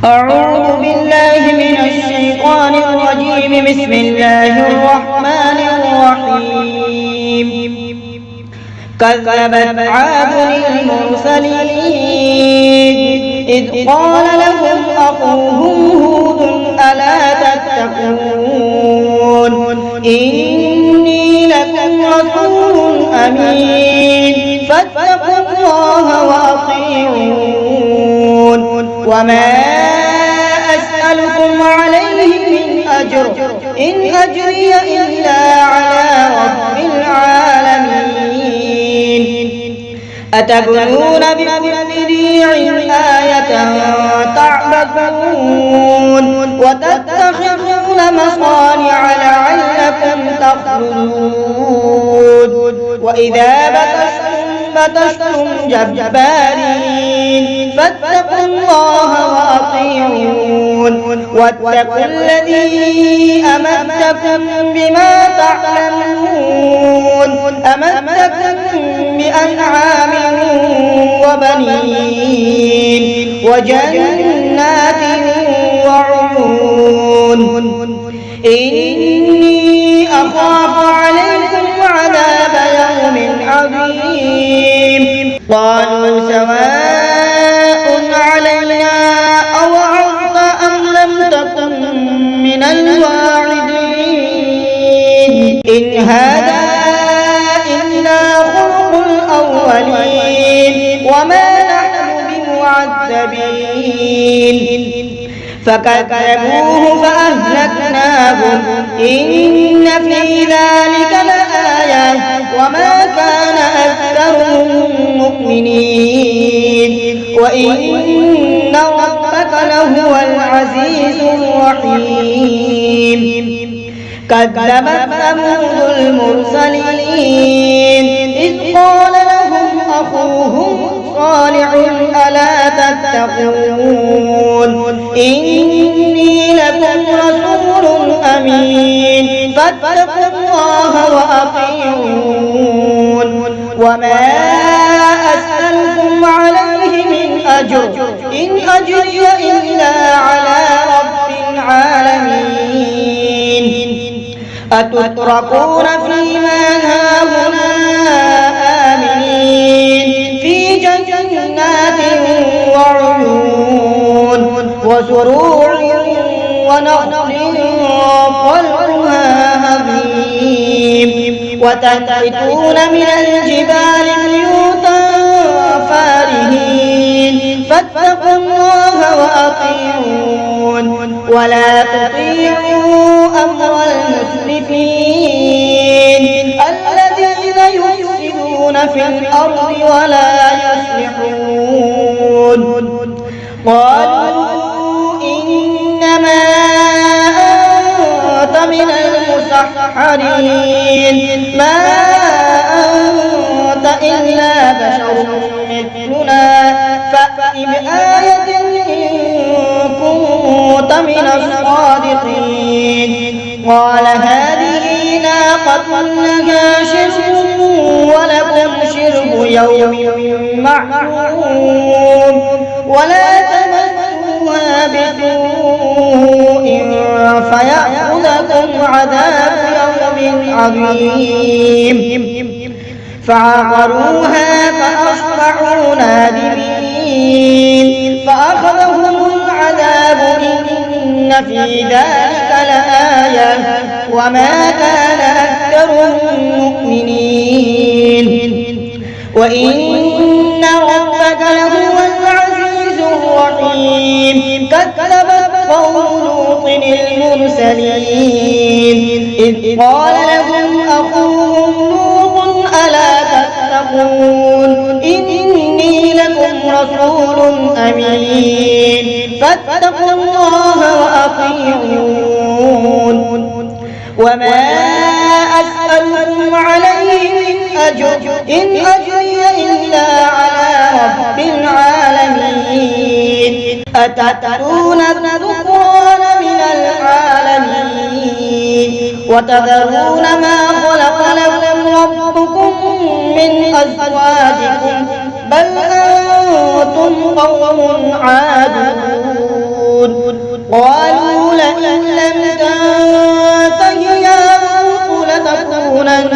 أعوذ بالله من الشيطان الرجيم. بسم الله الرحمن الرحيم. كذبت عاد المرسلين إذ قال لهم أخوهم هود ألا تتقون إني لكم رسول أمين فاتقوا الله وأطيعون وما أسألكم عليه من أجر إن أجري إلا على رب العالمين. أتبنون بكل ريع آية تعبثون وتتخذون مصانع لعلكم تخلدون وإذا بطشتم جبارين فاتقوا الله وأطيعون واتقوا الذي أمدكم بما تعلمون أمدكم بأنعام وبنين وجنات وعيون إني أخاف عليكم عذاب يوم عظيم. قالوا سواء علينا أوعظت أم لم تكن من الواعظين إن هذا إلا خلق الأولين وما نحن بمعذبين. فكذبوه فأهلكناهم إن في ذلك لآية وما كان أكثرهم مؤمنين وإن ربك لهو العزيز الرحيم. كذبت ثمود المرسلين إذ قال لهم أخوهم صالح ألا تتقون إني لكم رسول أمين فاتقوا الله وأطيعون وما أسألكم عليه من أجر إن أجري إلا على رب العالمين. أتتركون فيما هاهنا آمنين في جنات وعيون وزروع ونخل طلعها هضيم وتنحتون من الجبال بيوتا فارهين فاتقوا الله وأطيعون ولا تطيعوا أمر المسرفين الذين يفسدون في الأرض ولا يصلحون. قالوا إنما أنت من المسحرين ما أنت إلا بشر مثلنا فأت بآية إن كنت من الصادقين. قال هذه ناقة لها شرب ولكم شرب يوم معلوم ولا تمسوها بسوء فيأخذكم عذاب يوم عظيم. فعقروها فأصبحوا نادمين فأخذهم العذاب إن في ذلك لآية وما كان أكثرهم مؤمنين وإن ربك لهو العزيز الرحيم. كذبت قوم لوط المرسلين إذ قال لهم أخوهم لوط ألا تتقون إني لكم رسول أمين فاتقوا الله وأطيعون وما أسألكم عليه من أجر إن أجري إلا على رب العالمين. أتترون الذكران من العالمين وتذرون ما خلق لكم ربكم من أزواجكم بل أنتم قوم عادون. قالوا لئن لم تنته يا لوط لتكونن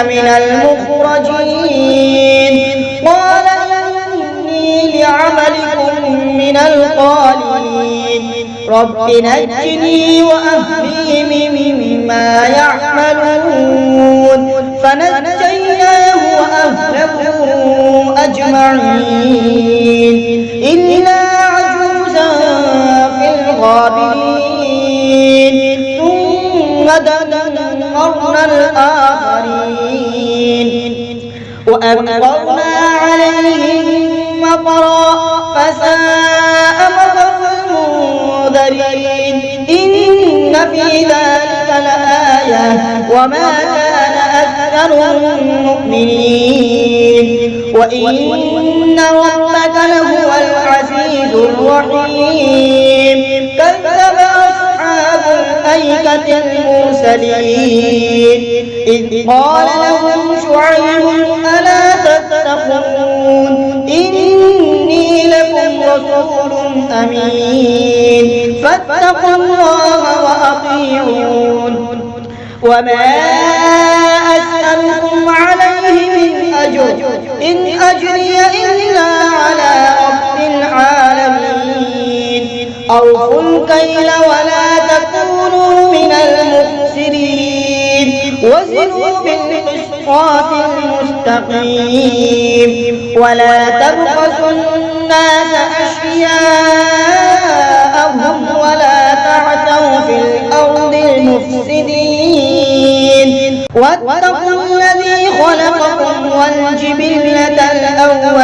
من المخرجين قال إني لعملكم من القالين رب نجني وأهلي مما يعملون فنجيناه وأهله أجمعين إلا عجوزا في الغابرين ثم دمرنا الآخرين وأمطرنا عليهم مطرا فساء مطر المنذرين إن في ذلك لآية وما كان أكثرهم مؤمنين وإن ربك لهو العزيز الرحيم كذب أصحاب الأيكة المرسلين إذ قال لهم شعيب ألا تتقون إني لكم رسول أمين فاتقوا الله وأطيعون وما أسألكم عليه من أجر إن أجري إلا على رب العالمين أوفوا الكيل ولا تكونوا من المخسرين وزنوا بالقسطاس المستقيم ولا تبخسوا الناس أشياءهم ولا تعثوا في الأرض المفسدين واتقوا الذي خلقكم والجبلة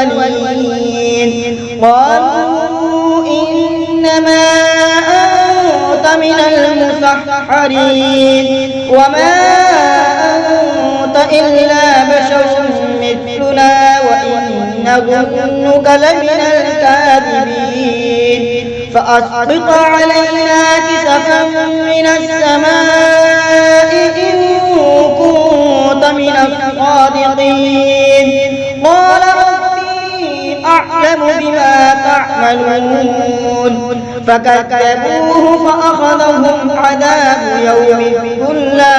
الأولين قالوا إنما أنت من المسحرين وما أنت إلا بشر مثلنا وإن نظنك لمن الكاذبين فأسقط علينا كسفا من السماء إن كنت من الصادقين قال ربي أعلم بما تعملون فكذبوه فأخذهم عذاب يوم الظلة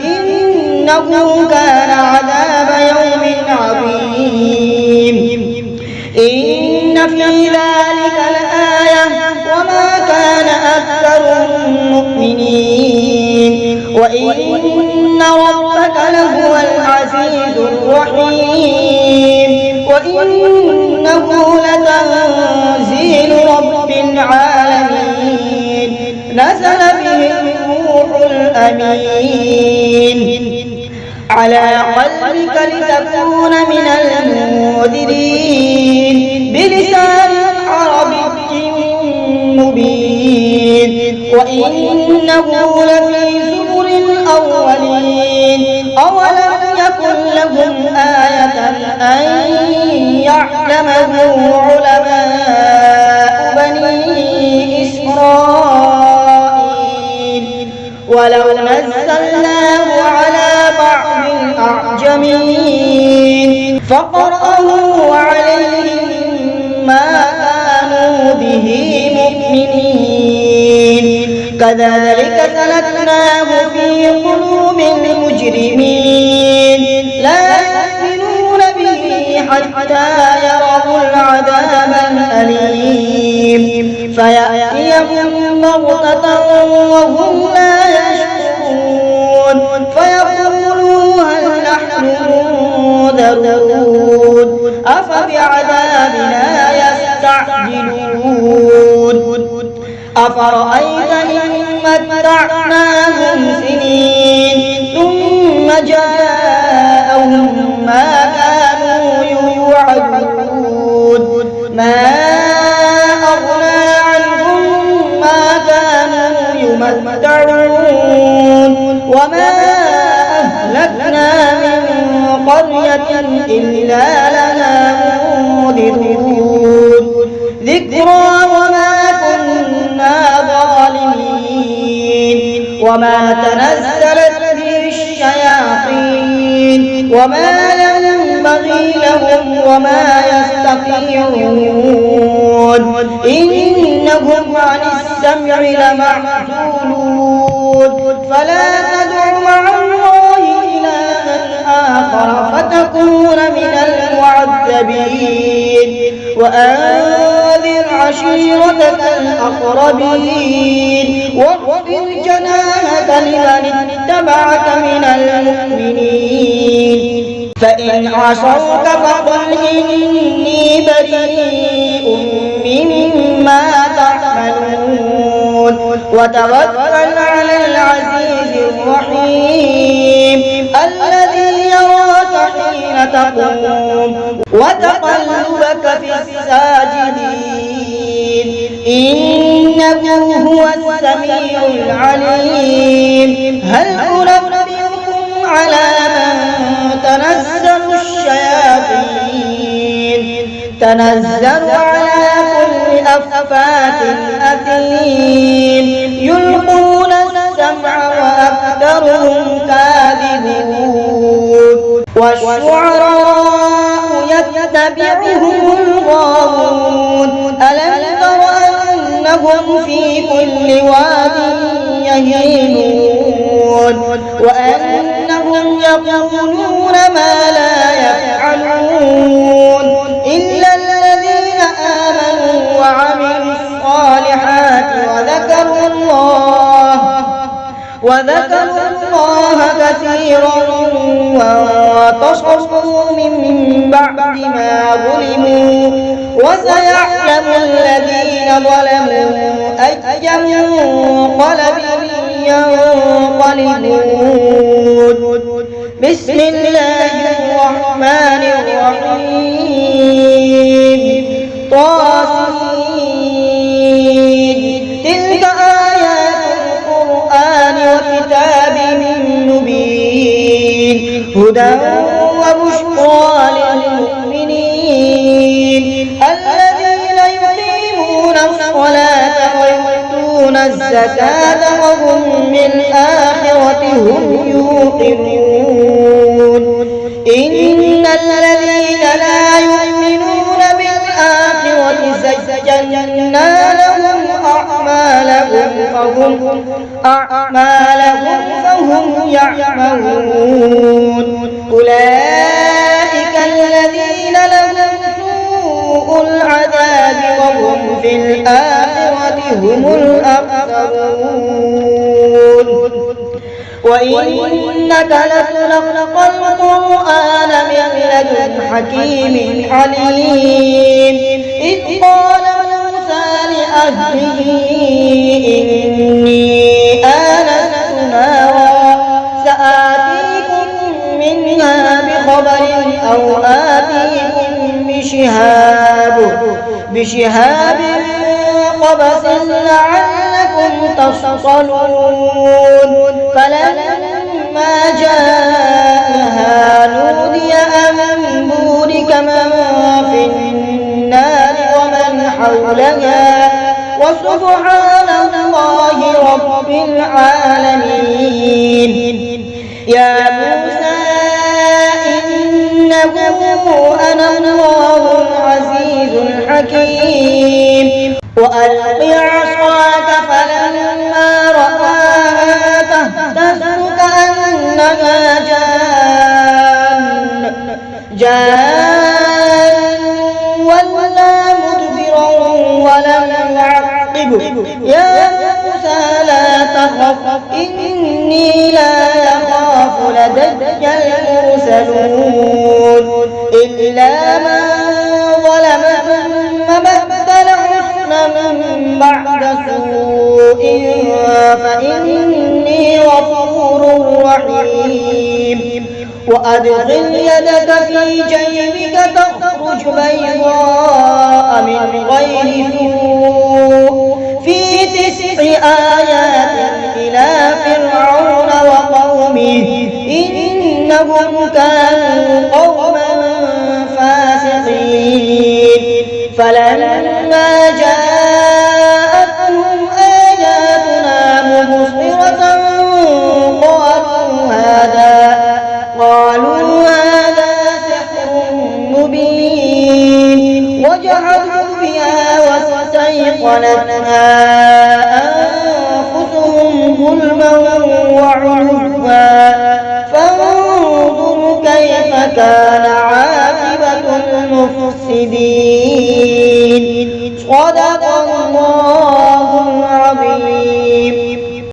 إنه كان عذاب يوم عظيم إن في ذلك لآية وما كان أكثرهم مؤمنين وإن ربك لهو العزيز الرحيم وإنه لتنزيل رب العالمين نزل به الروح الأمين على قلبك لتكون من المنذرين بلسان عربي مبين وإنه لفي زبر الأولين أولم يكن لهم آية أن يعلمه علماء بني إسرائيل ولو نزلناه على بعض الأعجمين فقرأه عليهم ما كانوا به مؤمنين كذلك سلكناه في قلوب المجرمين لا يؤمنون به حتى يروا العذاب الأليم فيأتيهم بغتة وهم لا يشعرون فيقولوا هل نحن منذرون أفبعذابنا يستعجلون أفرأيت إن متعناهم سنين ثم جاءهم ما كانوا يوعدون ما أغنى عنهم ما كانوا يمتعون وما أهلكنا من قرية إلا لها منذرون ذكرى وما كنا ظالمين وما تنزلت به الشياطين وما ينبغي لهم وما يستطيعون إنهم عن السمع لمعزولون فلا تدع مع الله إلها آخر فتكون من المعذبين وأنذر عشيرتك الأقربين واخفض جناحك لمن اتبعك من المؤمنين فإن عصوك فقل إني بريء مما تعملون وتوكل على العزيز الرحيم الذي يراك حين تقوم وتقلبك في الساجدين إنه هو السميع العليم هل أنبئكم على من تنزل الشياطين تنزل على كل أفاك أثيم يلقون السمع وأكثرهم كاذبون والشعراء يتبعهم الغاوون ألم تر أنهم في كل واد يهيمون وأنهم يقولون ما لا يفعلون إلا الذين آمنوا وعملوا الصالحات وذكروا الله كثيرا وانتصروا من بعد ما ظلموا وسيعلم الذين ظلموا أي منقلب ينقلبون بسم الله الرحمن الرحيم طاسين تلك آيات القرآن وكتاب مبين هدى وبشرى للمؤمنين الذين يقيمون الصلاة ويؤتون الزكاة وهم بالآخرة هم يوقنون إن الذين لا يؤمنون بالآخرة زينا لهم أعمالهم فهم يعملون أولئك الذين لهم سوء العذاب وهم في الآخرة هم الأخسرون وإنك لتلقى القرآن من لدن حكيم عليم إذ قال موسى لأهله إني آنست نارا سآتيكم منها بخبر أو آتيكم بشهاب قبس لعلكم تصطلون فلما جاءها نودي أن بورك من في النار ومن حولها وسبحان الله رب العالمين يا موسى إنه أنا الله العزيز الحكيم وألق عصاك فلما رآها تهتز كأنها جان ولا مدبرا ولم يعقب يا موسى لا تخف إني لا يخاف لدي المرسلون إلا من ظلم ثم بدل حسنا بعد سوء فإني غفور رحيم وأدخل يدك في جيبك تخرج بيضاء من غير سوء في 9 آيات إلى فرعون وقومه إنهم كانوا قوما فاسقين فلما جاءتهم آياتنا مبصرة قالوا هذا سحر مبين وجحدوا بها واستيقنتها كان عاقبة المفسدين. صدق الله العظيم.